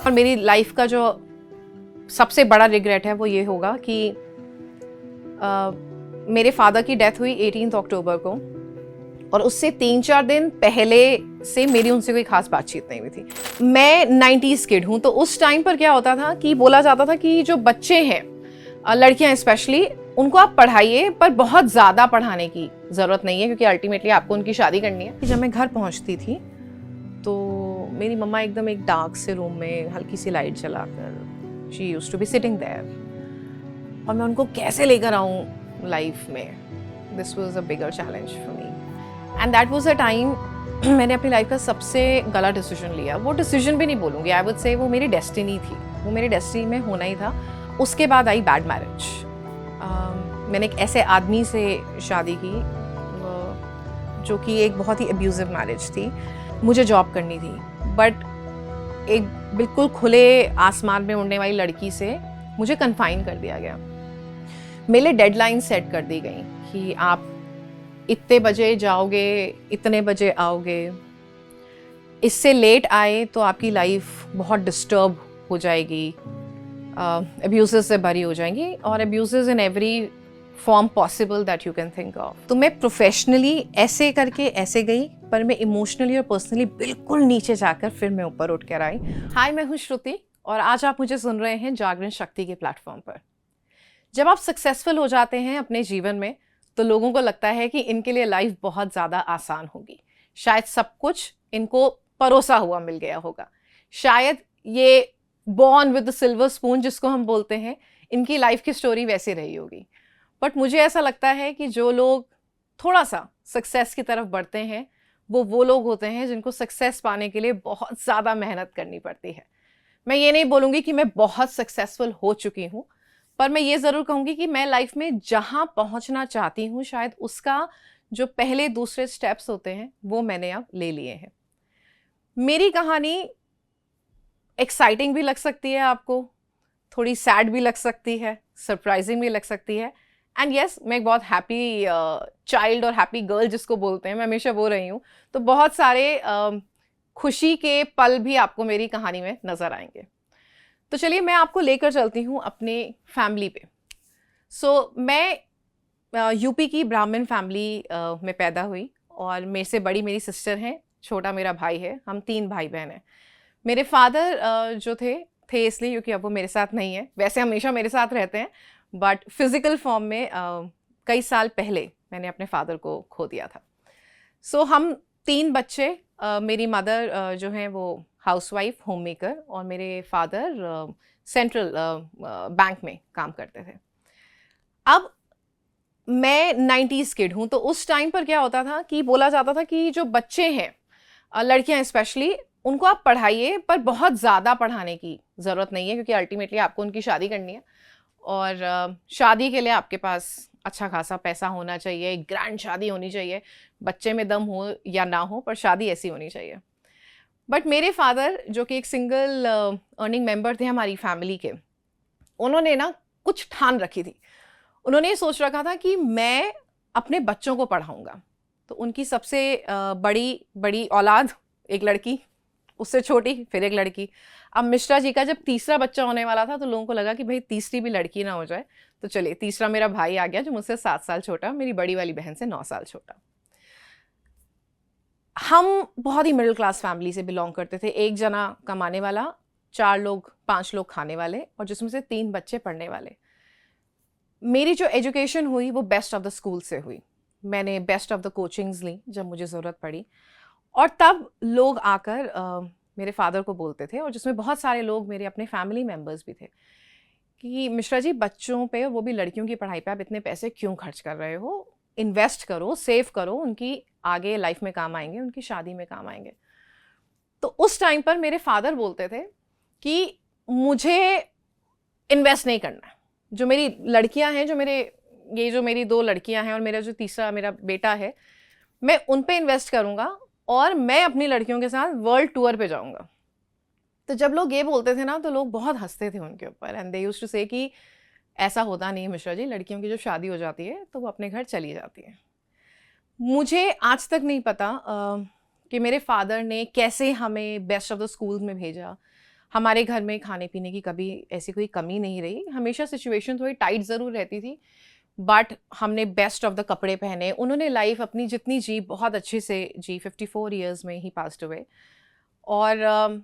और मेरी लाइफ का जो सबसे बड़ा रिग्रेट है वो ये होगा कि मेरे फादर की डेथ हुई 18 अक्टूबर को और उससे 3-4 दिन पहले से मेरी उनसे कोई खास बातचीत नहीं हुई थी। मैं 90s किड हूँ, तो उस टाइम पर क्या होता था कि बोला जाता था कि जो बच्चे हैं, लड़कियां स्पेशली, उनको आप पढ़ाइए पर बहुत ज़्यादा पढ़ाने की ज़रूरत नहीं है क्योंकि अल्टीमेटली आपको उनकी शादी करनी है। जब मैं घर पहुँचती थी तो मेरी मम्मा एकदम एक डार्क से रूम में हल्की सी लाइट जलाकर she used to be sitting there, और मैं उनको कैसे लेकर आऊँ लाइफ में, this was a bigger challenge for me and that was a time मैंने अपनी लाइफ का सबसे गलत डिसीजन लिया। वो डिसीजन भी नहीं बोलूँगी, आई वुड से वो मेरी डेस्टिनी थी, वो मेरी डेस्टिनी में होना ही था। उसके बाद आई बैड मैरिज। मैंने एक ऐसे आदमी से शादी की जो कि एक बहुत ही अब्यूजिव मैरिज थी। मुझे जॉब करनी थी बट एक बिल्कुल खुले आसमान में उड़ने वाली लड़की से मुझे कन्फाइन कर दिया गया। मेरे डेडलाइन सेट कर दी गई कि आप इतने बजे जाओगे, इतने बजे आओगे, इससे लेट आए तो आपकी लाइफ बहुत डिस्टर्ब हो जाएगी, अब्यूजेस से भरी हो जाएंगी, और abuses in every form possible that you can think of. तो मैं प्रोफेशनली ऐसे करके ऐसे गई, पर मैं इमोशनली और पर्सनली बिल्कुल नीचे जाकर फिर मैं ऊपर उठ कर आई। हाय, मैं हूँ श्रुति और आज आप मुझे सुन रहे हैं जागरण शक्ति के प्लेटफॉर्म पर। जब आप सक्सेसफुल हो जाते हैं अपने जीवन में तो लोगों को लगता है कि इनके लिए लाइफ बहुत ज़्यादा आसान होगी, शायद सब कुछ इनको परोसा हुआ मिल गया होगा, शायद ये born with the silver spoon जिसको हम बोलते हैं, इनकी लाइफ की स्टोरी वैसी रही होगी। बट मुझे ऐसा लगता है कि जो लोग थोड़ा सा सक्सेस की तरफ बढ़ते हैं वो लोग होते हैं जिनको सक्सेस पाने के लिए बहुत ज़्यादा मेहनत करनी पड़ती है। मैं ये नहीं बोलूँगी कि मैं बहुत सक्सेसफुल हो चुकी हूँ, पर मैं ये ज़रूर कहूँगी कि मैं लाइफ में जहाँ पहुँचना चाहती हूँ शायद उसका जो पहले दूसरे स्टेप्स होते हैं वो मैंने अब ले लिए हैं। मेरी कहानी एक्साइटिंग भी लग सकती है आपको, थोड़ी सैड भी लग सकती है, सरप्राइजिंग भी लग सकती है, एंड यस, मैं एक बहुत हैप्पी चाइल्ड और हैप्पी गर्ल जिसको बोलते हैं, मैं हमेशा वो रही हूँ। तो बहुत सारे खुशी के पल भी आपको मेरी कहानी में नज़र आएंगे। तो चलिए मैं आपको लेकर चलती हूँ अपने फैमिली पे। मैं यूपी की ब्राह्मण फैमिली में पैदा हुई और मेरे से बड़ी मेरी सिस्टर हैं, छोटा मेरा भाई है, हम 3 भाई बहन हैं। मेरे फादर जो थे इसलिए क्योंकि अब वो मेरे साथ नहीं है, वैसे हमेशा मेरे साथ रहते हैं, बट फिज़िकल फॉर्म में कई साल पहले मैंने अपने फादर को खो दिया था। हम 3 बच्चे, मेरी मदर जो हैं वो हाउसवाइफ, होम मेकर, और मेरे फादर सेंट्रल बैंक में काम करते थे। अब मैं 90s किड हूँ, तो उस टाइम पर क्या होता था कि बोला जाता था कि जो बच्चे हैं, लड़कियां स्पेशली, उनको आप पढ़ाइए पर बहुत ज़्यादा पढ़ाने की ज़रूरत नहीं है क्योंकि अल्टीमेटली आपको उनकी शादी करनी है, और शादी के लिए आपके पास अच्छा खासा पैसा होना चाहिए, एक ग्रैंड शादी होनी चाहिए, बच्चे में दम हो या ना हो पर शादी ऐसी होनी चाहिए। बट मेरे फादर जो कि एक सिंगल अर्निंग मेंबर थे हमारी फैमिली के, उन्होंने ना कुछ ठान रखी थी। उन्होंने ये सोच रखा था कि मैं अपने बच्चों को पढ़ाऊँगा। तो उनकी सबसे बड़ी औलाद एक लड़की, उससे छोटी फिर एक लड़की। अब मिश्रा जी का जब तीसरा बच्चा होने वाला था तो लोगों को लगा कि भाई तीसरी भी लड़की ना हो जाए, तो चलिए तीसरा मेरा भाई आ गया जो मुझसे 7 साल छोटा, मेरी बड़ी वाली बहन से 9 साल छोटा। हम बहुत ही मिडिल क्लास फैमिली से बिलोंग करते थे, एक जना कमाने वाला, 4 लोग 5 लोग खाने वाले, और जिसमें से 3 बच्चे पढ़ने वाले। मेरी जो एजुकेशन हुई वो बेस्ट ऑफ द स्कूल से हुई, मैंने बेस्ट ऑफ द कोचिंग्स ली जब मुझे ज़रूरत पड़ी, और तब लोग आकर मेरे फादर को बोलते थे, और जिसमें बहुत सारे लोग मेरे अपने फैमिली मेम्बर्स भी थे, कि मिश्रा जी बच्चों पे, वो भी लड़कियों की पढ़ाई पे आप इतने पैसे क्यों खर्च कर रहे हो, इन्वेस्ट करो, सेव करो, उनकी आगे लाइफ में काम आएंगे, उनकी शादी में काम आएंगे। तो उस टाइम पर मेरे फादर बोलते थे कि मुझे इन्वेस्ट नहीं करना है, जो मेरी लड़कियां हैं, जो मेरी 2 लड़कियां हैं और मेरा जो तीसरा मेरा बेटा है, मैं उन पे इन्वेस्ट करूंगा और मैं अपनी लड़कियों के साथ वर्ल्ड टूर पे जाऊंगा। तो जब लोग ये बोलते थे ना तो लोग बहुत हंसते थे उनके ऊपर, एंड दे यूज्ड टू से कि ऐसा होता नहीं मिश्रा जी, लड़कियों की जब शादी हो जाती है तो वो अपने घर चली जाती है। मुझे आज तक नहीं पता कि मेरे फादर ने कैसे हमें बेस्ट ऑफ द स्कूल्स में भेजा, हमारे घर में खाने पीने की कभी ऐसी कोई कमी नहीं रही, हमेशा सिचुएशन थोड़ी टाइट ज़रूर रहती थी, बट हमने बेस्ट ऑफ द कपड़े पहने। उन्होंने लाइफ अपनी जितनी जी बहुत अच्छे से जी, 54 ईयर्स में ही पास्ट हुए। और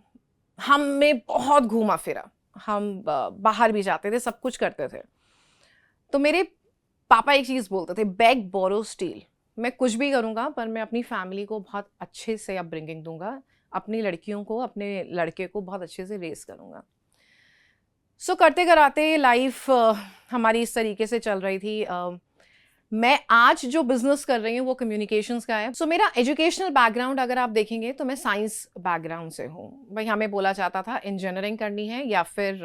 हमने बहुत घूमा फिरा, हम बाहर भी जाते थे, सब कुछ करते थे। तो मेरे पापा एक चीज़ बोलते थे, बेग बोरो स्टील। मैं कुछ भी करूँगा पर मैं अपनी फैमिली को बहुत अच्छे से अपब्रिंगिंग दूंगा, अपनी लड़कियों को, अपने लड़के को बहुत अच्छे से रेस करूँगा। सो करते कराते लाइफ हमारी इस तरीके से चल रही थी। मैं आज जो बिजनेस कर रही हूँ वो कम्युनिकेशंस का है। सो मेरा एजुकेशनल बैकग्राउंड अगर आप देखेंगे तो मैं साइंस बैकग्राउंड से हूँ। भाई हमें बोला जाता था इंजीनियरिंग करनी है या फिर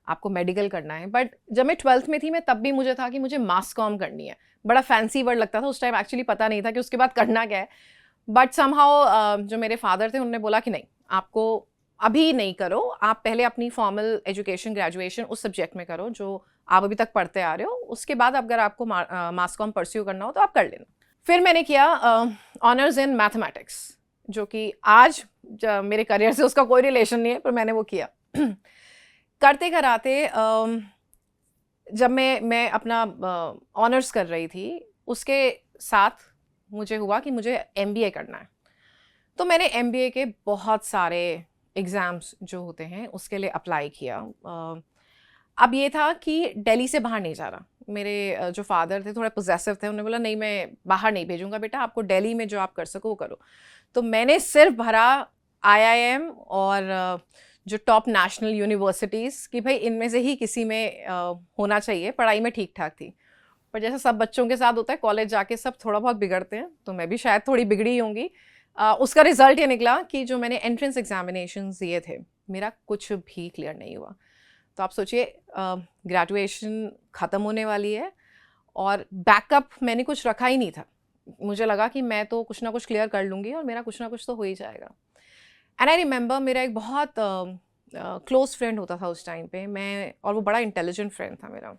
आपको मेडिकल करना है, बट जब मैं 12th में थी मैं तब भी मुझे था कि मुझे मास कॉम करनी है। बड़ा फैंसी वर्ड लगता था उस टाइम, एक्चुअली पता नहीं था कि उसके बाद करना क्या है। बट समहाउ जो मेरे फादर थे उन्होंने बोला कि नहीं, आपको अभी नहीं करो, आप पहले अपनी फॉर्मल एजुकेशन ग्रेजुएशन उस सब्जेक्ट में करो जो आप अभी तक पढ़ते आ रहे हो, उसके बाद अगर आपको मास कॉम परस्यू करना हो तो आप कर लेना। फिर मैंने किया ऑनर्स इन मैथमेटिक्स, जो कि आज मेरे करियर से उसका कोई रिलेशन नहीं है, पर मैंने वो किया। करते कराते जब मैं अपना ऑनर्स कर रही थी, उसके साथ मुझे हुआ कि मुझे MBA करना है। तो मैंने MBA के बहुत सारे एग्ज़ाम्स जो होते हैं उसके लिए अप्लाई किया। अब ये था कि दिल्ली से बाहर नहीं जा रहा। मेरे जो फादर थे थोड़े पोजेसिव थे, उन्होंने बोला नहीं मैं बाहर नहीं भेजूंगा बेटा, आपको दिल्ली में जो आप कर सको वो करो। तो मैंने सिर्फ भरा IIM और जो टॉप नेशनल यूनिवर्सिटीज़ कि भाई इनमें से ही किसी में होना चाहिए। पढ़ाई में ठीक ठाक थी, पर जैसा सब बच्चों के साथ होता है कॉलेज जाके सब थोड़ा बहुत बिगड़ते हैं, तो मैं भी शायद थोड़ी बिगड़ी होंगी। उसका रिजल्ट ये निकला कि जो मैंने एंट्रेंस एग्जामिनेशन दिए थे मेरा कुछ भी क्लियर नहीं हुआ। तो आप सोचिए ग्रेजुएशन ख़त्म होने वाली है और बैकअप मैंने कुछ रखा ही नहीं था। मुझे लगा कि मैं तो कुछ ना कुछ क्लियर कर लूँगी और मेरा कुछ ना कुछ तो हो ही जाएगा। एंड आई रिमेंबर मेरा एक बहुत क्लोज फ्रेंड होता था उस टाइम पे, और वो बड़ा इंटेलिजेंट फ्रेंड था मेरा।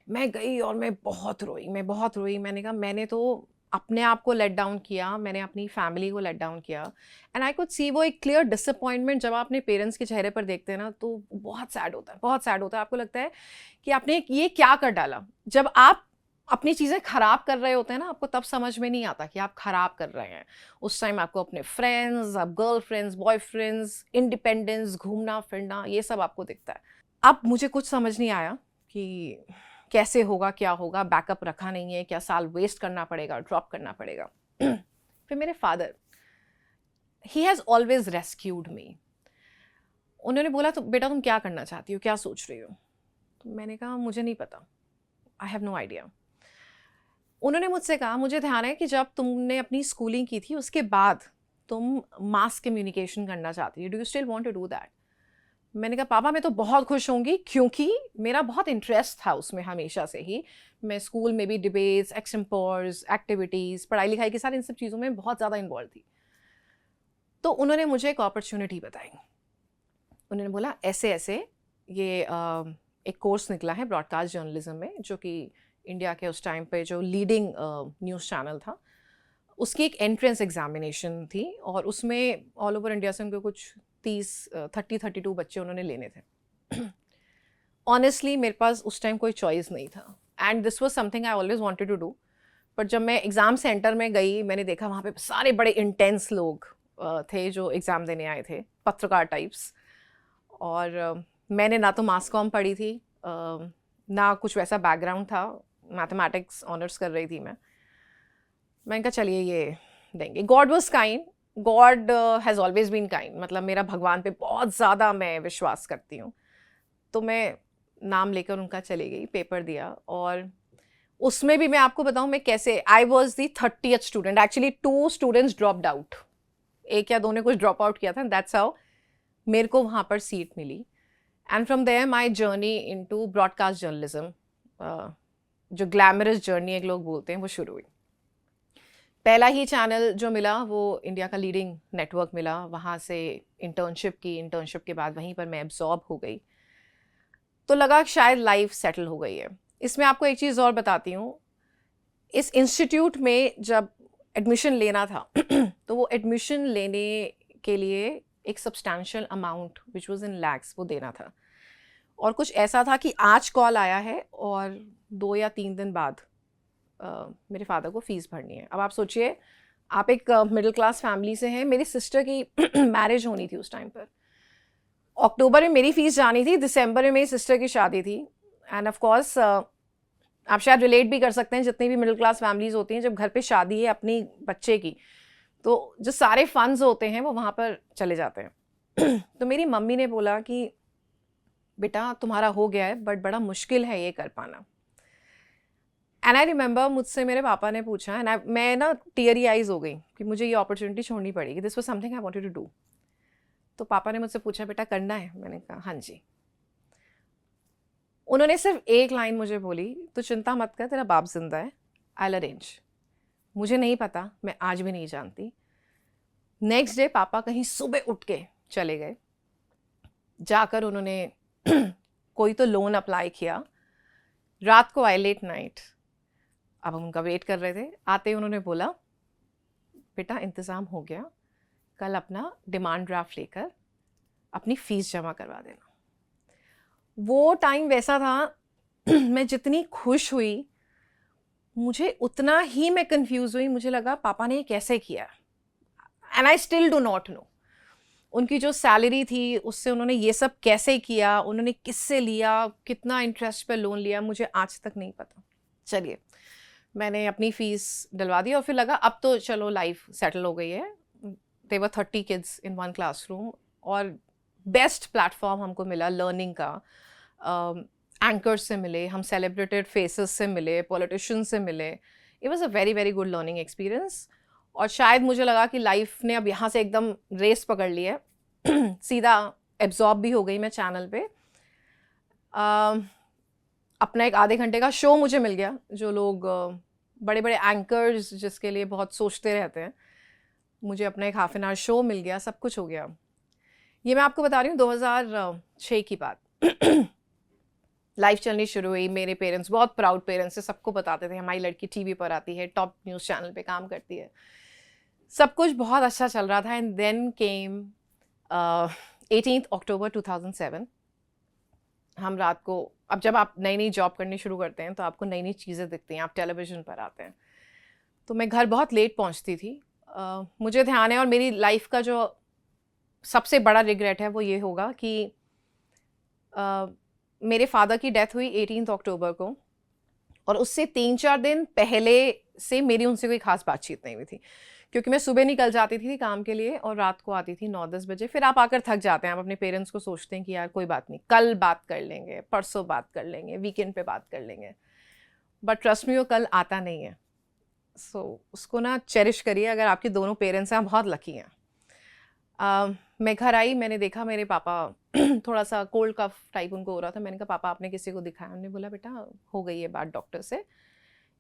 मैं गई और मैं बहुत रोई। मैंने कहा मैंने तो अपने आप को लेट डाउन किया, मैंने अपनी फैमिली को लेट डाउन किया। एंड आई कुड सी वो एक क्लियर डिसअपॉइंटमेंट जब आप अपने पेरेंट्स के चेहरे पर देखते हैं ना, तो बहुत सैड होता है, बहुत सैड होता है। आपको लगता है कि आपने ये क्या कर डाला। जब आप अपनी चीज़ें ख़राब कर रहे होते हैं ना, आपको तब समझ में नहीं आता कि आप ख़राब कर रहे हैं। उस टाइम आपको अपने फ्रेंड्स, आप गर्लफ्रेंड्स, बॉयफ्रेंड्स, इंडिपेंडेंस, घूमना फिरना, ये सब आपको दिखता है। अब मुझे कुछ समझ नहीं आया कि कैसे होगा, क्या होगा, बैकअप रखा नहीं है, क्या साल वेस्ट करना पड़ेगा, ड्रॉप करना पड़ेगा। फिर मेरे father, he has always rescued me. उन्होंने बोला तो बेटा तुम क्या करना चाहती हो, क्या सोच रही हो? तो मैंने कहा मुझे नहीं पता, आई हैव नो आइडिया। उन्होंने मुझसे कहा मुझे ध्यान है कि जब तुमने अपनी स्कूलिंग की थी उसके बाद तुम मास कम्युनिकेशन करना चाहती हो, do you still want to do that? मैंने कहा पापा मैं तो बहुत खुश होंगी, क्योंकि मेरा बहुत इंटरेस्ट था उसमें हमेशा से ही। मैं स्कूल में भी डिबेट्स, एक्सम्पोर्स, एक्टिविटीज़, पढ़ाई लिखाई के साथ इन सब चीज़ों में बहुत ज़्यादा इन्वॉल्व थी। तो उन्होंने मुझे एक अपॉर्चुनिटी बताई। उन्होंने बोला ऐसे ऐसे ये एक कोर्स निकला है ब्रॉडकास्ट जर्नलिज्म में, जो कि इंडिया के उस टाइम पे जो लीडिंग न्यूज़ चैनल था, उसकी एक एंट्रेंस एग्जामिनेशन थी और उसमें ऑल ओवर इंडिया से उनको कुछ 32 बच्चे उन्होंने लेने थे। ऑनेस्टली मेरे पास उस टाइम कोई चॉइस नहीं था, and this was something I always wanted to do. पर जब मैं एग्ज़ाम सेंटर में गई, मैंने देखा वहाँ पे सारे बड़े इंटेंस लोग थे जो एग्ज़ाम देने आए थे, पत्रकार टाइप्स। और मैंने ना तो मास कॉम पढ़ी थी, ना कुछ वैसा बैकग्राउंड था, मैथमेटिक्स ऑनर्स कर रही थी मैंने कहा चलिए ये देंगे। God was kind, God has always been kind. मतलब मेरा भगवान पे बहुत ज़्यादा मैं विश्वास करती हूँ। तो मैं नाम लेकर उनका चली गई, पेपर दिया, और उसमें भी मैं आपको बताऊँ मैं कैसे, I was the 30th student. Actually 2 students dropped out, एक या दो ने कुछ ड्रॉप आउट किया था, दैट्स हाउ मेरे को वहाँ पर सीट मिली। And from there my journey into broadcast journalism, जो ग्लैमरस जर्नी एक लोग बोलते हैं, वो शुरू हुई। पहला ही चैनल जो मिला वो इंडिया का लीडिंग नेटवर्क मिला, वहाँ से इंटर्नशिप की, इंटर्नशिप के बाद वहीं पर मैं एब्जॉर्ब हो गई। तो लगा शायद लाइफ सेटल हो गई है। इसमें आपको एक चीज़ और बताती हूँ, इस इंस्टीट्यूट में जब एडमिशन लेना था तो वो एडमिशन लेने के लिए एक substantial amount which was in lakhs वो देना था। और कुछ ऐसा था कि आज कॉल आया है और 2 या 3 दिन बाद मेरे फादर को फ़ीस भरनी है। अब आप सोचिए, आप एक मिडिल क्लास फैमिली से हैं। मेरी सिस्टर की मैरिज होनी थी उस टाइम पर। अक्टूबर में मेरी फ़ीस जानी थी, दिसंबर में मेरी सिस्टर की शादी थी। एंड ऑफ कोर्स आप शायद रिलेट भी कर सकते हैं, जितनी भी मिडिल क्लास फैमिलीज़ होती हैं, जब घर पे शादी है अपनी बच्चे की, तो जो सारे फंड्स होते हैं वो वहाँ पर चले जाते हैं। तो मेरी मम्मी ने बोला कि बेटा तुम्हारा हो गया है, बट बड़ा मुश्किल है ये कर पाना। एंड आई रिमेंबर मुझसे मेरे पापा ने पूछा, एंड मैं ना टीयरी आइज हो गई कि मुझे ये अपॉर्चुनिटी छोड़नी पड़ेगी। This was something I wanted to do. तो पापा ने मुझसे पूछा बेटा करना है? मैंने कहा हाँ जी। उन्होंने सिर्फ एक लाइन मुझे बोली, तो चिंता मत कर, तेरा बाप जिंदा है, आई विल अरेंज। मुझे नहीं पता, मैं आज भी नहीं जानती। नेक्स्ट डे पापा कहीं सुबह उठ के चले गए, जाकर उन्होंने कोई तो लोन अप्लाई किया। रात को आए लेट नाइट, अब हम उनका वेट कर रहे थे। आते ही उन्होंने बोला बेटा इंतज़ाम हो गया, कल अपना डिमांड ड्राफ्ट लेकर अपनी फ़ीस जमा करवा देना। वो टाइम वैसा था मैं जितनी खुश हुई मुझे उतना ही मैं कंफ्यूज हुई। मुझे लगा पापा ने ये कैसे किया, and I still do not know. उनकी जो सैलरी थी उससे उन्होंने ये सब कैसे किया, उन्होंने किससे लिया, कितना इंटरेस्ट पे लोन लिया, मुझे आज तक नहीं पता। चलिए, मैंने अपनी फ़ीस डलवा दी और फिर लगा अब तो चलो लाइफ सेटल हो गई है। There were 30 kids in one classroom और बेस्ट प्लेटफॉर्म हमको मिला लर्निंग का। एंकर्स से मिले, हम सेलिब्रेटेड फेसेस से मिले, पॉलिटिशियंस से मिले। It was a very very good learning experience. और शायद मुझे लगा कि लाइफ ने अब यहाँ से एकदम रेस पकड़ ली है। सीधा एब्जॉर्ब भी हो गई मैं चैनल पे। अपना एक आधे घंटे का शो मुझे मिल गया। जो लोग बड़े बड़े एंकर्स जिसके लिए बहुत सोचते रहते हैं, मुझे अपना एक हाफ एन आवर शो मिल गया, सब कुछ हो गया। ये मैं आपको बता रही हूँ 2006 की बात। लाइफ चलनी शुरू हुई। मेरे पेरेंट्स बहुत प्राउड पेरेंट्स से, सबको बताते थे हमारी लड़की टीवी पर आती है, टॉप न्यूज़ चैनल पे काम करती है। सब कुछ बहुत अच्छा चल रहा था। एंड देन केम 18 अक्टूबर 2007। हम रात को, अब जब आप नई नई जॉब करनी शुरू करते हैं तो आपको नई नई चीज़ें दिखती हैं, आप टेलीविज़न पर आते हैं। तो मैं घर बहुत लेट पहुंचती थी। मुझे ध्यान है, और मेरी लाइफ का जो सबसे बड़ा रिग्रेट है वो ये होगा कि मेरे फादर की डेथ हुई 18 अक्टूबर को, और उससे 3-4 दिन पहले से मेरी उनसे कोई खास बातचीत नहीं हुई थी। क्योंकि मैं सुबह निकल जाती थी काम के लिए और रात को आती थी 9-10 बजे। फिर आप आकर थक जाते हैं, आप अपने पेरेंट्स को सोचते हैं कि यार कोई बात नहीं, कल बात कर लेंगे, परसों बात कर लेंगे, वीकेंड पे बात कर लेंगे। बट ट्रस्ट मी, वो कल आता नहीं है। सो उसको ना चेरिश करिए। अगर आपके दोनों पेरेंट्स हैं, आप बहुत लकी हैं। मैं घर आई, मैंने देखा मेरे पापा थोड़ा सा कोल्ड कफ टाइप उनको हो रहा था। मैंने कहा पापा आपने किसी को दिखाया? उन्होंने बोला बेटा हो गई है बात डॉक्टर से,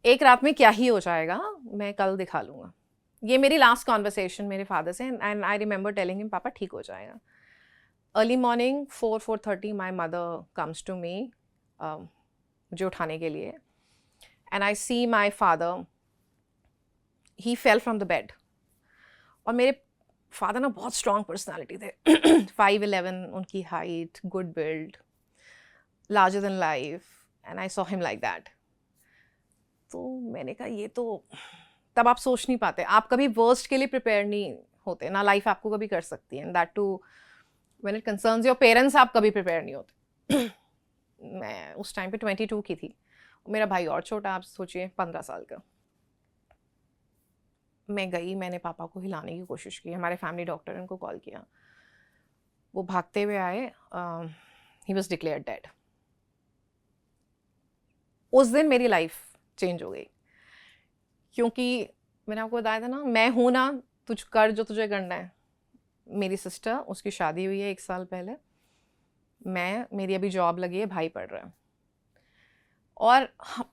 एक रात में क्या ही हो जाएगा, मैं कल दिखा लूँगा। ये मेरी लास्ट कॉन्वर्सेशन मेरे फादर से। And I remember telling him पापा ठीक हो जाएगा। Early morning 4-4:30 my mother comes to me मुझे उठाने के लिए। And I see my father, he fell from the bed. और मेरे फादर ना बहुत स्ट्रॉन्ग पर्सनालिटी थे। 5'11" उनकी height, good build, larger than life. And I saw him like that. तो मैंने कहा ये तो, तब आप सोच नहीं पाते, आप कभी वर्स्ट के लिए प्रिपेयर नहीं होते ना, लाइफ आपको कभी कर सकती है। And that too when it concerns your parents, आप कभी प्रिपेयर नहीं होते। मैं उस टाइम पे 22 की थी, मेरा भाई और छोटा, आप सोचिए 15 साल का। मैं गई, मैंने पापा को हिलाने की कोशिश की। हमारे फैमिली डॉक्टर ने उनको कॉल किया, वो भागते हुए आए। He was declared dead. उस दिन मेरी लाइफ चेंज हो गई, क्योंकि मैंने आपको बताया था ना, मैं हूँ ना, तुझ कर जो तुझे करना है। मेरी सिस्टर, उसकी शादी हुई है 1 साल पहले। मेरी अभी जॉब लगी है, भाई पढ़ रहा है। और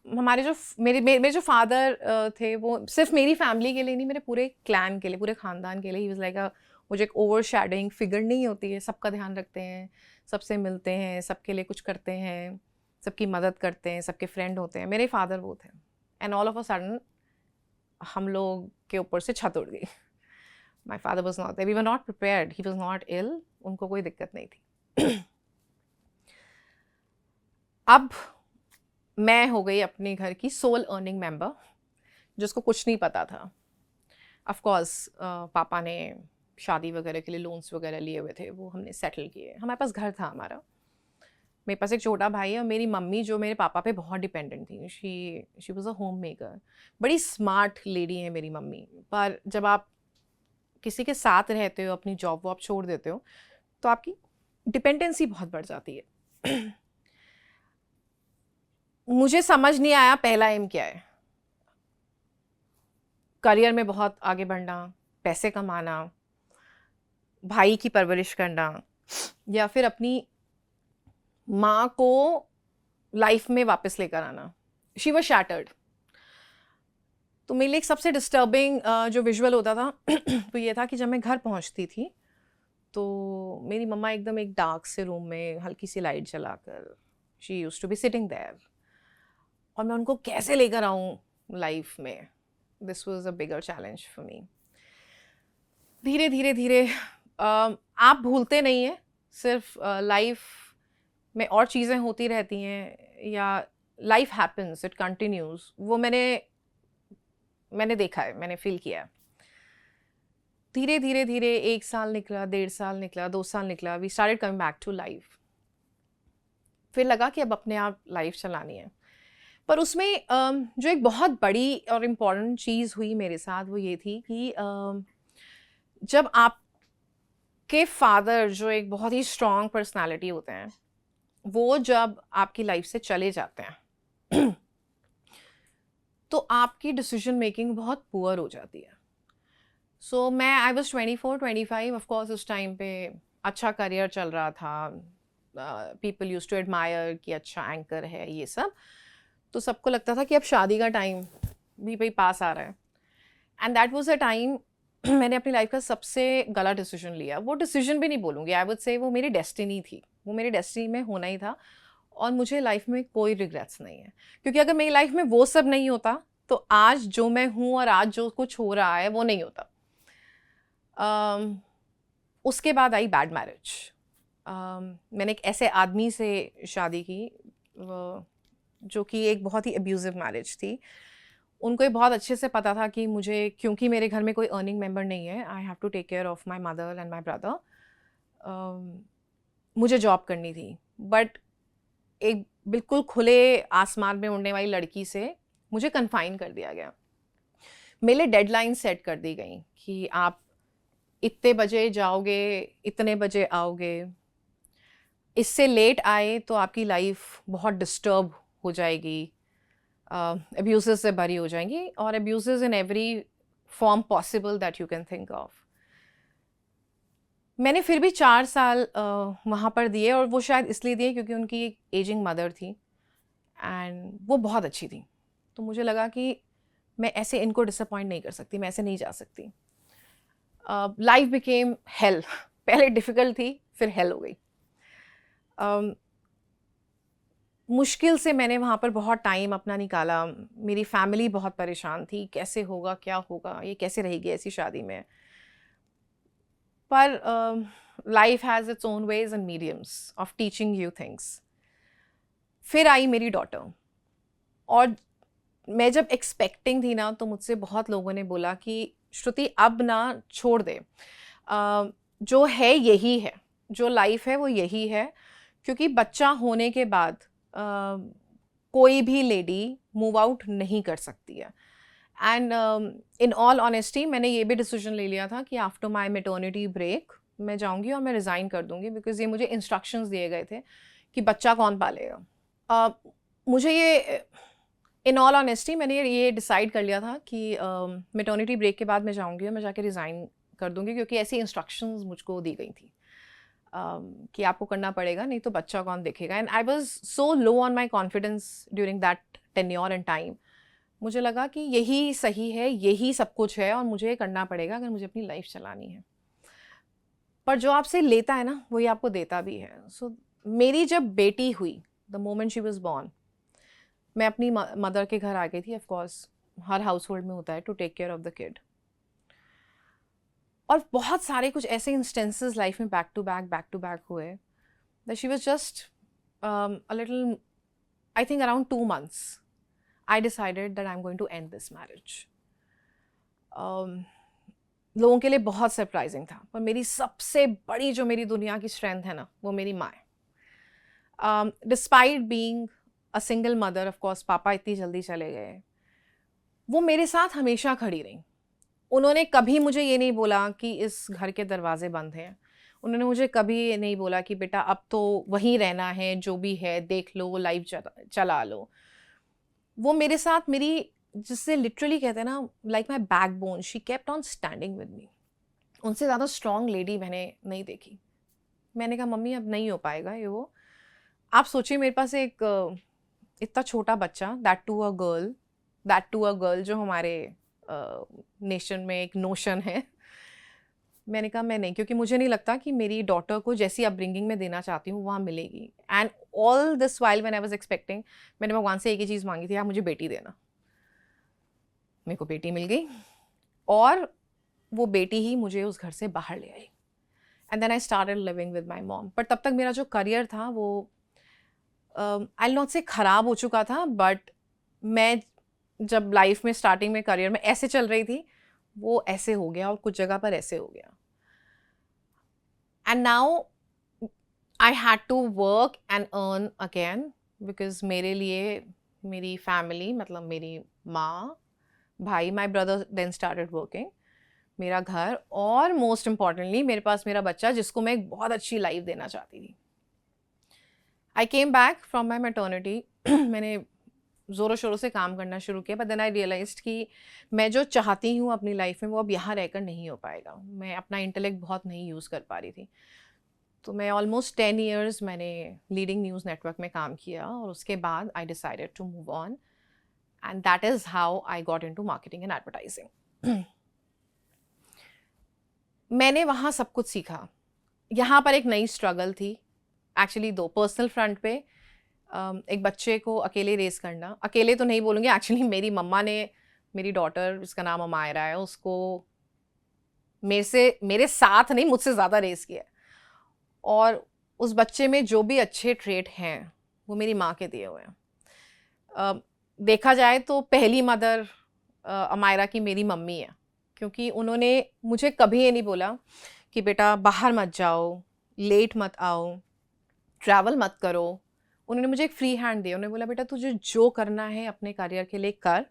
हमारे जो मेरे जो फादर थे, वो सिर्फ मेरी फैमिली के लिए नहीं, मेरे पूरे क्लैन के लिए, पूरे ख़ानदान के लिए ही वाज लाइक मुझे एक ओवर शैडोइंग फिगर नहीं होती है। सबका ध्यान रखते हैं, सबसे मिलते हैं, सबके लिए कुछ करते हैं, सबकी मदद करते हैं, सबके फ्रेंड होते हैं। मेरे फादर वो थे। And all of a sudden हम लोग के ऊपर से छत उड़ गई। My father was not there, we were not prepared, he was not ill, उनको कोई दिक्कत नहीं थी। अब मैं हो गई अपने घर की सोल अर्निंग मेंबर, जिसको कुछ नहीं पता था। ऑफ कोर्स पापा ने शादी वगैरह के लिए लोन्स वगैरह लिए हुए थे, वो हमने सेटल किए। हमारे पास घर था हमारा, मेरे पास एक छोटा भाई है, और मेरी मम्मी जो मेरे पापा पे बहुत डिपेंडेंट थी, she was a home maker. बड़ी स्मार्ट लेडी है मेरी मम्मी, पर जब आप किसी के साथ रहते हो, अपनी जॉब वॉब छोड़ देते हो, तो आपकी डिपेंडेंसी बहुत बढ़ जाती है। मुझे समझ नहीं आया पहला एम क्या है, करियर में बहुत आगे बढ़ना, पैसे कमाना, भाई की परवरिश करना, या फिर अपनी माँ को लाइफ में वापस लेकर आना। She was shattered. तो मेरे लिए एक सबसे डिस्टर्बिंग जो विजुअल होता था वो ये था कि जब मैं घर पहुंचती थी तो मेरी मम्मा एकदम एक डार्क से रूम में हल्की सी लाइट जलाकर, she used to be sitting there, और मैं उनको कैसे लेकर आऊँ लाइफ में, this was a bigger challenge for me. धीरे धीरे धीरे आप भूलते नहीं हैं, सिर्फ लाइफ में और चीज़ें होती रहती हैं, या लाइफ हैपन्स, इट कंटिन्यूज, वो मैंने देखा है, मैंने फील किया है। धीरे धीरे धीरे 1 साल निकला, 1.5 साल निकला, 2 साल निकला, we started coming back to life. फिर लगा कि अब अपने आप लाइफ चलानी है। पर उसमें जो एक बहुत बड़ी और इम्पॉर्टेंट चीज़ हुई मेरे साथ वो ये थी कि जब आपके फादर, जो एक बहुत ही स्ट्रॉन्ग पर्सनालिटी होते हैं, वो जब आपकी लाइफ से चले जाते हैं तो आपकी डिसीजन मेकिंग बहुत पुअर हो जाती है। सो मैं आई वॉज 24-25, ऑफकोर्स उस टाइम पे अच्छा करियर चल रहा था, पीपल यूज टू एडमायर कि अच्छा एंकर है ये सब, तो सबको लगता था कि अब शादी का टाइम भी भाई पास आ रहा है। And that was a time मैंने अपनी लाइफ का सबसे गलत डिसीजन लिया। वो डिसीजन भी नहीं बोलूँगी, आई वुड से वो मेरी डेस्टिनी थी, वो मेरी डेस्टिनी में होना ही था, और मुझे लाइफ में कोई रिग्रेट्स नहीं है, क्योंकि अगर मेरी लाइफ में वो सब नहीं होता तो आज जो मैं हूँ और आज जो कुछ हो रहा है वो नहीं होता। उसके बाद आई बैड मैरिज। मैंने एक ऐसे आदमी से शादी की जो कि एक बहुत ही अब्यूजिव मैरिज थी। उनको ये बहुत अच्छे से पता था कि मुझे, क्योंकि मेरे घर में कोई अर्निंग मेंबर नहीं है, I have to take care of my mother and my brother, मुझे जॉब करनी थी। बट एक बिल्कुल खुले आसमान में उड़ने वाली लड़की से मुझे कन्फाइन कर दिया गया। मेरे लिए डेडलाइन सेट कर दी गई कि आप इतने बजे जाओगे, इतने बजे आओगे, इससे लेट आए तो आपकी लाइफ बहुत डिस्टर्ब हो जाएगी, अब्यूज़ से भरी हो जाएंगी, और abuse in every form possible that you can think of. मैंने फिर भी 4 साल वहाँ पर दिए, और वो शायद इसलिए दिए क्योंकि उनकी एक एजिंग मदर थी एंड वो बहुत अच्छी थी। तो मुझे लगा कि मैं ऐसे इनको डिसअपॉइंट नहीं कर सकती, मैं ऐसे नहीं जा सकती। Life became hello. पहले डिफ़िकल्ट थी, फिर हेल हो गई। मुश्किल से मैंने वहाँ पर बहुत टाइम अपना निकाला। मेरी फैमिली बहुत परेशान थी, कैसे होगा, क्या होगा, ये कैसे रहेगी ऐसी शादी में। पर life has its own ways and mediums of teaching you things. फिर आई मेरी डॉटर, और मैं जब एक्सपेक्टिंग थी ना, तो मुझसे बहुत लोगों ने बोला कि श्रुति अब ना छोड़ दे, जो है यही है, जो लाइफ है वो यही है, क्योंकि बच्चा होने के बाद कोई भी लेडी मूव आउट नहीं कर सकती है। एंड इन ऑल ऑनेस्टी मैंने ये भी डिसीजन ले लिया था कि आफ्टर माई मेटर्निटी ब्रेक मैं जाऊंगी और मैं रिज़ाइन कर दूंगी, बिकॉज ये मुझे इंस्ट्रक्शंस दिए गए थे कि बच्चा कौन पालेगा। मुझे ये, इन ऑल ऑनेस्टी मैंने ये डिसाइड कर लिया था कि मेटर्निटी ब्रेक के बाद मैं जाऊंगी और मैं जाके रिज़ाइन कर दूंगी, क्योंकि ऐसी इंस्ट्रक्शंस मुझको दी गई थी कि आपको करना पड़ेगा, नहीं तो बच्चा कौन देखेगा। And I was so low on my confidence during that tenure and time. मुझे लगा कि यही सही है, यही सब कुछ है, और मुझे ये करना पड़ेगा अगर मुझे अपनी लाइफ चलानी है। पर जो आपसे लेता है ना, वही आपको देता भी है। सो मेरी जब बेटी हुई, the moment she was born, मैं अपनी मदर के घर आ गई थी। ऑफ कोर्स हर हाउस होल्ड में होता है to take care of the kid. और बहुत सारे कुछ ऐसे इंस्टेंसेस लाइफ में बैक टू बैक हुए that she was just a little, I think around 2 months I decided that I'm going to end this marriage. लोगों के लिए बहुत सरप्राइजिंग था, पर मेरी सबसे बड़ी जो मेरी दुनिया की स्ट्रेंथ है ना, वो मेरी माँ है. Despite being a single mother, of course पापा इतनी जल्दी चले गए, वो मेरे साथ हमेशा खड़ी रहीं. उन्होंने कभी मुझे ये नहीं बोला कि इस घर के दरवाजे बंद हैं. उन्होंने मुझे कभी ये नहीं बोला कि बेटा अब तो वहीं रहना है, जो भी है देख लो, लाइफ चला लो. वो मेरे साथ, मेरी जिससे लिटरली कहते हैं ना, like my backbone, she kept on standing with me. उनसे ज़्यादा स्ट्रॉन्ग लेडी मैंने नहीं देखी. मैंने कहा मम्मी अब नहीं हो पाएगा ये वो. आप सोचिए मेरे पास एक इतना छोटा बच्चा, दैट टू अ गर्ल, जो हमारे नेशन में एक नोशन है. मैंने कहा मैं नहीं, क्योंकि मुझे नहीं लगता कि मेरी डॉटर को जैसी अपब्रिंगिंग में देना चाहती हूँ वहाँ मिलेगी. And all this while when I was expecting, मैंने भगवान से एक ही चीज़ मांगी थी, आप मुझे बेटी देना. मेरे को बेटी मिल गई, और वो बेटी ही मुझे उस घर से बाहर ले आई. And then I started living with my mom. पर तब तक मेरा जो करियर था वो आई नॉट से ख़राब हो चुका था, बट मैं जब लाइफ में स्टार्टिंग में करियर में ऐसे चल रही थी, वो ऐसे हो गया और कुछ जगह पर ऐसे हो गया. And now I had to work and earn again, because मेरे लिए मेरी फैमिली, मतलब मेरी माँ, भाई, my brother then started working, मेरा घर, और मोस्ट इम्पॉर्टेंटली मेरे पास मेरा बच्चा, जिसको मैं एक बहुत अच्छी लाइफ देना चाहती थी. I came back from my maternity. मैंने ज़ोरों शोरों से काम करना शुरू किया, बट देन आई रियलाइज्ड कि मैं जो चाहती हूँ अपनी लाइफ में वो अब यहाँ रहकर नहीं हो पाएगा. मैं अपना इंटेलेक्ट बहुत नहीं यूज़ कर पा रही थी. तो मैं ऑलमोस्ट 10 years मैंने लीडिंग न्यूज़ नेटवर्क में काम किया, और उसके बाद I decided to move on, and that is how I got into marketing and advertising. मैंने वहाँ सब कुछ सीखा. यहाँ पर एक नई स्ट्रगल थी एक्चुअली, दो. पर्सनल फ्रंट पे एक बच्चे को अकेले रेस करना, अकेले तो नहीं बोलूँगी, एक्चुअली मेरी मम्मा ने मेरी डॉटर, जिसका नाम अमायरा है, उसको मेरे साथ नहीं, मुझसे ज़्यादा रेस किया. और उस बच्चे में जो भी अच्छे ट्रेट हैं वो मेरी माँ के दिए हुए हैं. देखा जाए तो पहली मदर अमायरा की मेरी मम्मी है, क्योंकि उन्होंने मुझे कभी ये नहीं बोला कि बेटा बाहर मत जाओ, लेट मत आओ, ट्रैवल मत करो. उन्होंने मुझे एक फ्री हैंड दिया. उन्होंने बोला बेटा तुझे जो करना है अपने करियर के लिए कर,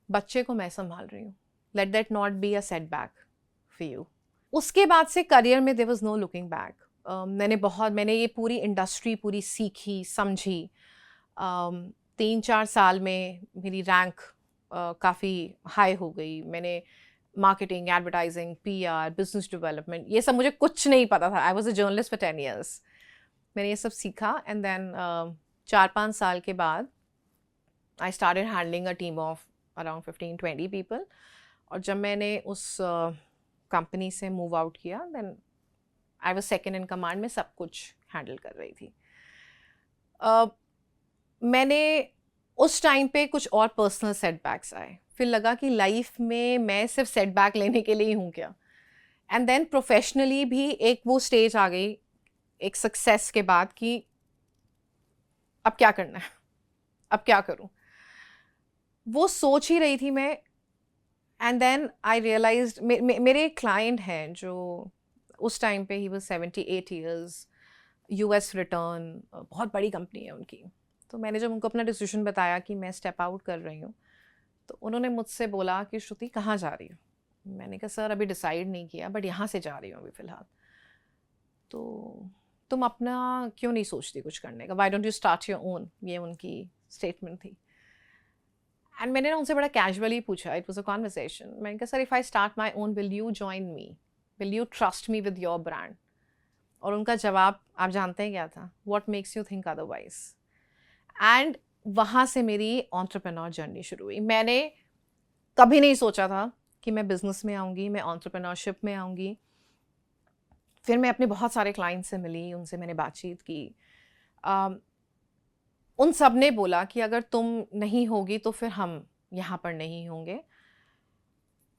बच्चे को मैं संभाल रही हूँ. Let that not be a setback for you. उसके बाद से करियर में there was no looking back. मैंने ये पूरी इंडस्ट्री पूरी सीखी, समझी. 3-4 साल में मेरी रैंक काफ़ी हाई हो गई. मैंने marketing, advertising, PR, business development, ये सब मुझे कुछ नहीं पता था. I was a journalist for 10 years. मैंने ये सब सीखा, एंड देन 4-5 साल के बाद I started handling a team of around 15-20 people. और जब मैंने उस कंपनी से मूव आउट किया, then I was second in command, में सब कुछ हैंडल कर रही थी. मैंने उस टाइम पे कुछ और पर्सनल सेटबैक्स आए. फिर लगा कि लाइफ में मैं सिर्फ सेटबैक लेने के लिए ही हूँ क्या. एंड देन प्रोफेशनली भी एक वो स्टेज आ गई एक सक्सेस के बाद कि अब क्या करना है, अब क्या करूँ. वो सोच ही रही थी मैं. एंड देन आई रियलाइज्ड, मेरे एक क्लाइंट हैं जो उस टाइम पे he was 78 years, US return, बहुत बड़ी कंपनी है उनकी. तो मैंने जब उनको अपना डिसीजन बताया कि मैं स्टेप आउट कर रही हूँ, तो उन्होंने मुझसे बोला कि श्रुति कहाँ जा रही हो. मैंने कहा सर अभी डिसाइड नहीं किया, बट यहाँ से जा रही हूँ अभी फ़िलहाल. तो तुम अपना क्यों नहीं सोचती कुछ करने का, why don't you start your own, ये उनकी स्टेटमेंट थी. एंड मैंने ना उनसे बड़ा कैजुअली पूछा, इट वॉज अ कॉन्वर्सेशन. मैंने कहा sir if I start my own, will you join me, will you trust me with your brand. और उनका जवाब आप जानते हैं क्या था, what makes you think otherwise. And वहाँ से मेरी एंटरप्रेन्योर जर्नी शुरू हुई. मैंने कभी नहीं सोचा था कि मैं बिज़नेस में आऊँगी, मैं एंटरप्रेन्योरशिप में आऊँगी. फिर मैं अपने बहुत सारे क्लाइंट से मिली, उनसे मैंने बातचीत की. उन सब ने बोला कि अगर तुम नहीं होगी तो फिर हम यहाँ पर नहीं होंगे.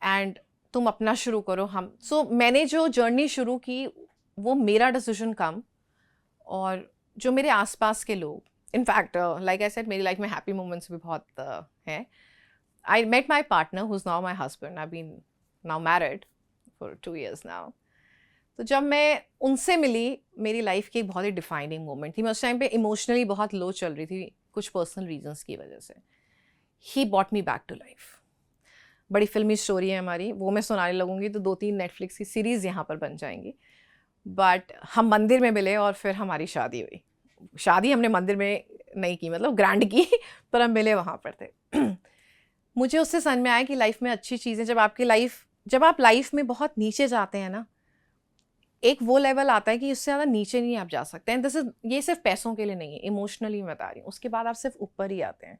एंड तुम अपना शुरू करो, हम मैंने जो जर्नी शुरू की वो मेरा डिसीजन कम, और जो मेरे आसपास के लोग, इनफैक्ट लाइक आई सेड, मेरी लाइफ में हैप्पी मोमेंट्स भी बहुत हैं. I met my partner who is now my husband. I been now married for 2 years now. तो जब मैं उनसे मिली, मेरी लाइफ की एक बहुत ही डिफाइनिंग मोमेंट थी. मैं उस टाइम पे इमोशनली बहुत लो चल रही थी कुछ पर्सनल रीजंस की वजह से. He bought me back to life. बड़ी फिल्मी स्टोरी है हमारी, वो मैं सुनाने लगूंगी तो 2-3 नेटफ्लिक्स की सीरीज़ यहाँ पर बन जाएंगी. बट हम मंदिर में मिले और फिर हमारी शादी हुई. शादी हमने मंदिर में नहीं की, मतलब ग्रैंड की, पर हम मिले वहाँ पर थे. मुझे उससे समझ में आया कि लाइफ में अच्छी चीज़ें, जब आप लाइफ में बहुत नीचे जाते हैं ना, एक वो लेवल आता है कि उससे ज़्यादा नीचे नहीं आप जा सकते हैं. ये सिर्फ पैसों के लिए नहीं है, इमोशनली मैं बता रही हूँ. उसके बाद आप सिर्फ ऊपर ही आते हैं.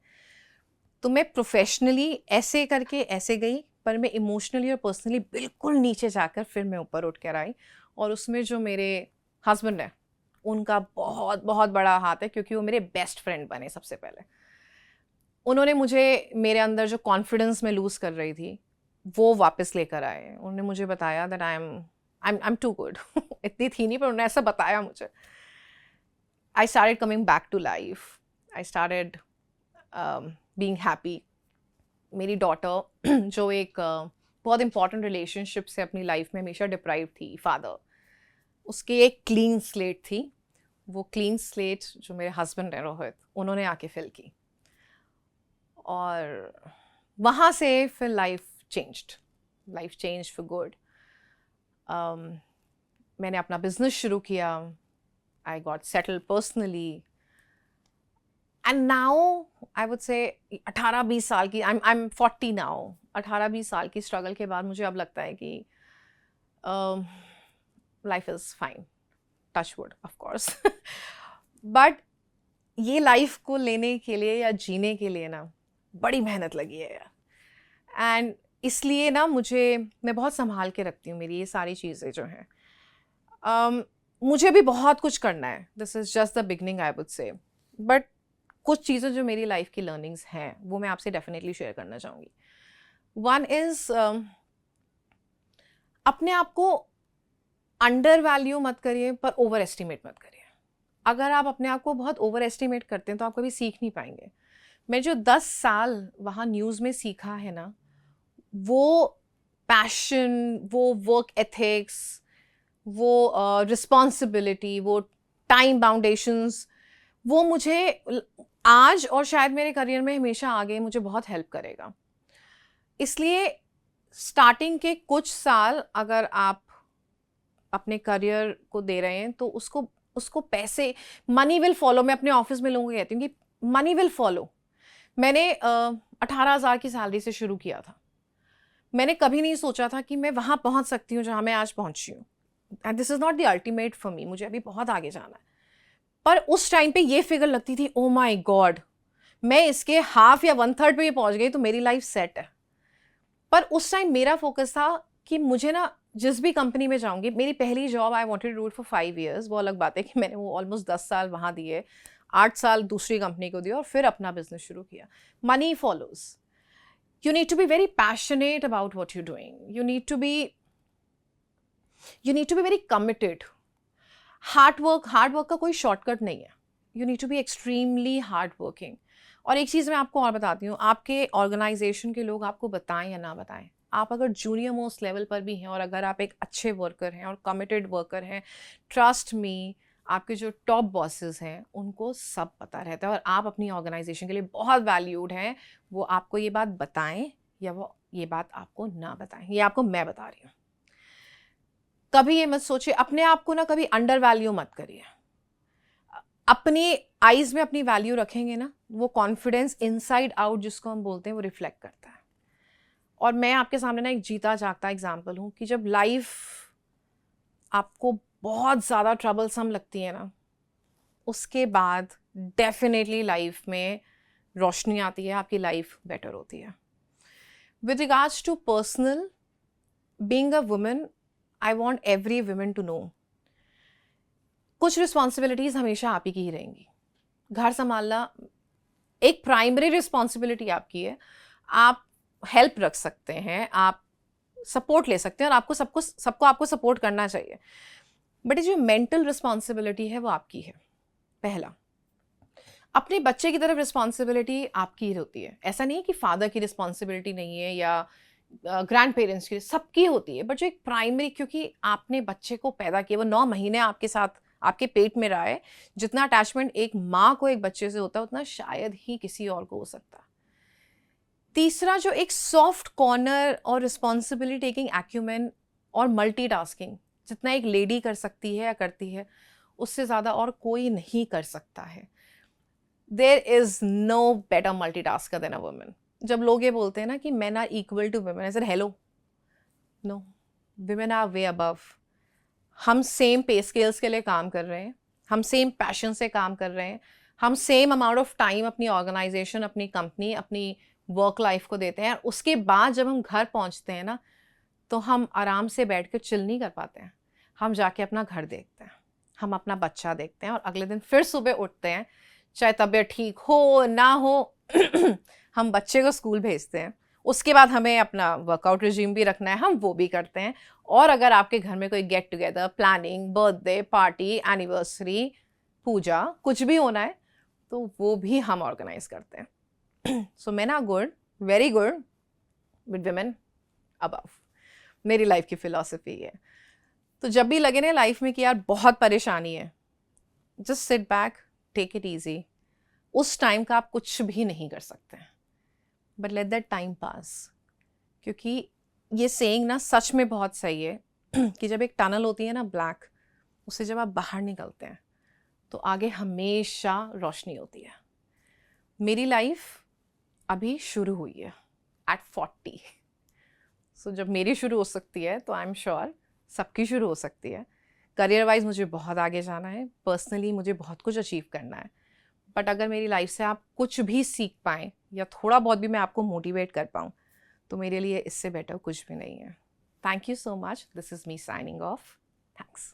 तो मैं प्रोफेशनली ऐसे करके ऐसे गई, पर मैं इमोशनली और पर्सनली बिल्कुल नीचे जाकर फिर मैं ऊपर उठ कर आई. और उसमें जो मेरे हस्बैंड है उनका बहुत बहुत बड़ा हाथ है, क्योंकि वो मेरे बेस्ट फ्रेंड बने सबसे पहले. उन्होंने मुझे, मेरे अंदर जो कॉन्फिडेंस मैं लूज़ कर रही थी वो वापस लेकर आए. उन्होंने मुझे बताया that I am too good. इतनी थी नहीं, पर उन्होंने ऐसा बताया मुझे. I started coming back to life. I started being happy. मेरी डॉटर जो एक बहुत इंपॉर्टेंट रिलेशनशिप से अपनी लाइफ में हमेशा डिप्राइव थी, फादर, उसकी एक क्लीन स्लेट थी. वो क्लीन स्लेट जो मेरे हस्बैंड हैं रोहित, उन्होंने आके फिल की. और वहाँ से फिर लाइफ चेंज्ड फॉर गुड. मैंने अपना बिजनेस शुरू किया. I got settled personally. And now I would say 18-20 साल की, आई एम 40 नाउ. 18-20 साल की स्ट्रगल के बाद मुझे अब लगता है कि life is fine, touch wood of course. But ये लाइफ को लेने के लिए या जीने के लिए ना बड़ी मेहनत लगी है यार. एंड इसलिए ना मैं बहुत संभाल के रखती हूँ मेरी ये सारी चीज़ें जो हैं. मुझे भी बहुत कुछ करना है. This is just the beginning I would say. But कुछ चीज़ें जो मेरी लाइफ की लर्निंग्स हैं वो मैं आपसे डेफिनेटली शेयर करना चाहूँगी. वन इज़, अपने आप को अंडर वैल्यू मत करिए, पर ओवर एस्टिमेट मत करिए. अगर आप अपने आप को बहुत ओवर एस्टिमेट करते हैं तो आप कभी सीख नहीं पाएंगे. मैं जो 10 साल वहाँ न्यूज़ में सीखा है ना, वो पैशन, वो वर्क एथिक्स, वो रिस्पॉन्सिबिलिटी, वो टाइम बाउंडेशंस, वो मुझे आज और शायद मेरे करियर में हमेशा आगे मुझे बहुत हेल्प करेगा. इसलिए स्टार्टिंग के कुछ साल अगर आप अपने करियर को दे रहे हैं तो उसको पैसे, मनी विल फॉलो. मैं अपने ऑफिस में लोगों को कहती हूँ कि मनी विल फॉलो. मैंने 18,000 की सैलरी से शुरू किया था. मैंने कभी नहीं सोचा था कि मैं वहाँ पहुँच सकती हूँ जहाँ मैं आज पहुँची हूँ. And this is not the ultimate for me. मुझे अभी बहुत आगे जाना है. पर उस टाइम पे ये फिगर लगती थी, ओ माय गॉड, मैं इसके हाफ या 1/3 पे ये पहुँच गई तो मेरी लाइफ सेट है. पर उस टाइम मेरा फोकस था कि मुझे ना जिस भी कंपनी में जाऊँगी, मेरी पहली job I wanted to do it for 5 years. वो अलग बात है कि मैंने वो ऑलमोस्ट 10 साल वहाँ दिए, 8 साल दूसरी कंपनी को दिए और फिर अपना बिजनेस शुरू किया. Money follows. You need to be very passionate about what you doing. You need to be very committed. Hard work का कोई शॉर्टकट नहीं है. You need to be extremely hard working. और एक चीज़ मैं आपको और बताती हूँ, आपके ऑर्गेनाइजेशन के लोग आपको बताएं या ना बताएं, आप अगर जूनियर मोस्ट लेवल पर भी हैं और अगर आप एक अच्छे वर्कर हैं और कमिटेड वर्कर हैं, ट्रस्ट मी, आपके जो टॉप बॉसेस हैं उनको सब पता रहता है और आप अपनी ऑर्गेनाइजेशन के लिए बहुत वैल्यूड हैं. वो आपको ये बात बताएं या वो ये बात आपको ना बताएं, ये आपको मैं बता रही हूँ. कभी ये मत सोचिए, अपने आप को ना कभी अंडर वैल्यू मत करिए. अपनी आईज में अपनी वैल्यू रखेंगे ना, वो कॉन्फिडेंस इनसाइड आउट जिसको हम बोलते हैं वो रिफ्लेक्ट करता है. और मैं आपके सामने ना एक जीता जागता एग्जाम्पल हूँ कि जब लाइफ आपको बहुत ज़्यादा ट्रबलसम लगती है ना, उसके बाद डेफिनेटली लाइफ में रोशनी आती है, आपकी लाइफ बेटर होती है. With regards to personal being a women, I want every women to know, कुछ रिस्पॉन्सिबिलिटीज़ हमेशा आप ही की ही रहेंगी. घर संभालना एक प्राइमरी रिस्पॉन्सिबिलिटी आपकी है. आप हेल्प रख सकते हैं, आप सपोर्ट ले सकते हैं और आपको सबको आपको सपोर्ट करना चाहिए, बट ये जो मेंटल रिस्पॉन्सिबिलिटी है वो आपकी है। पहला, अपने बच्चे की तरफ रिस्पॉन्सिबिलिटी आपकी ही होती है। ऐसा नहीं है कि फादर की रिस्पॉन्सिबिलिटी नहीं है या ग्रैंड पेरेंट्स की, सबकी होती है, बट जो एक प्राइमरी, क्योंकि आपने बच्चे को पैदा किया, वो 9 महीने आपके साथ आपके पेट में रहा है, जितना अटैचमेंट एक माँ को एक बच्चे से होता है उतना शायद ही किसी और को हो सकता। तीसरा, जो एक सॉफ्ट कॉर्नर और रिस्पॉन्सिबिलिटी टेकिंग एक्यूमेन और मल्टीटास्किंग जितना एक लेडी कर सकती है या करती है, उससे ज़्यादा और कोई नहीं कर सकता है। There is no better multitasker than a woman. जब लोग ये बोलते हैं ना कि men are equal to women, I said hello, no, women are way above. हम सेम पे स्केल्स के लिए काम कर रहे हैं, हम सेम पैशन से काम कर रहे हैं, हम सेम अमाउंट ऑफ टाइम अपनी ऑर्गेनाइजेशन, अपनी कंपनी, अपनी वर्क लाइफ को देते हैं। उसके बाद जब हम घर पहुंचते हैं ना, तो हम आराम से बैठ कर चिल नहीं कर पाते हैं। हम जाके अपना घर देखते हैं, हम अपना बच्चा देखते हैं, और अगले दिन फिर सुबह उठते हैं, चाहे तबीयत ठीक हो ना हो हम बच्चे को स्कूल भेजते हैं। उसके बाद हमें अपना वर्कआउट रिजीम भी रखना है, हम वो भी करते हैं। और अगर आपके घर में कोई get together, planning, birthday party, anniversary, puja, कुछ भी होना है, तो वो भी हम ऑर्गेनाइज करते हैं। So men are good, very good, with women above. मेरी लाइफ की फिलॉसफी है। तो जब भी लगे ना लाइफ में कि यार बहुत परेशानी है, just sit back, take it easy. उस टाइम का आप कुछ भी नहीं कर सकते हैं, but let that time pass. क्योंकि ये सेइंग ना सच में बहुत सही है कि जब एक टनल होती है ना ब्लैक, उससे जब आप बाहर निकलते हैं तो आगे हमेशा रोशनी होती है। मेरी लाइफ अभी शुरू हुई है एट 40। सो जब मेरी शुरू हो सकती है तो आई एम श्योर सबकी शुरू हो सकती है। करियर वाइज मुझे बहुत आगे जाना है, पर्सनली मुझे बहुत कुछ अचीव करना है, बट अगर मेरी लाइफ से आप कुछ भी सीख पाएँ या थोड़ा बहुत भी मैं आपको मोटिवेट कर पाऊँ, तो मेरे लिए इससे बेटर कुछ भी नहीं है। Thank you so much. This is me signing off. Thanks.